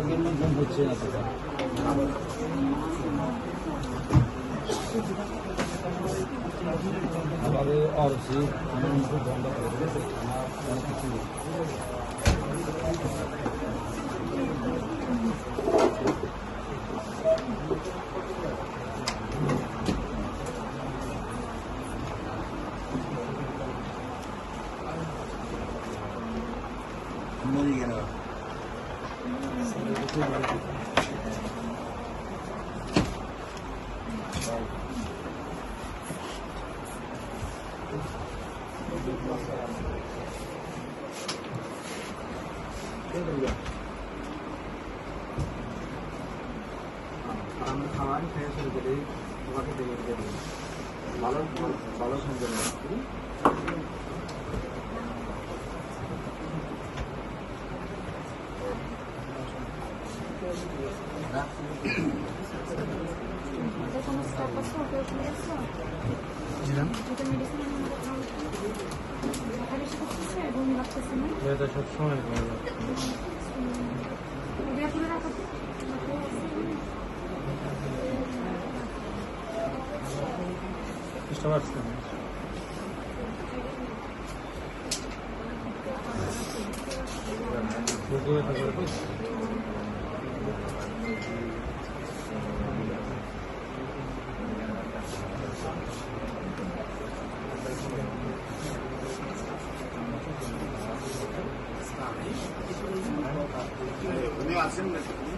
একদম হচ্ছে না তো আমাদের অরসি বন্ধ করে আমার কিছু মরে গেল আমরা খাওয়াই খেয়ে শুরু করি তোমাকে দেখে দেবো ভালো ভালো সুন্দর কোনো স্টাফ আছে ওকে ওখানে আসছো এটা মেডিসিন খালি করতেছে এবং লাগতেছে না এটা সব সময় করে ওটা করে রাখো বুঝতে পারছেন উনি আছেন নাকি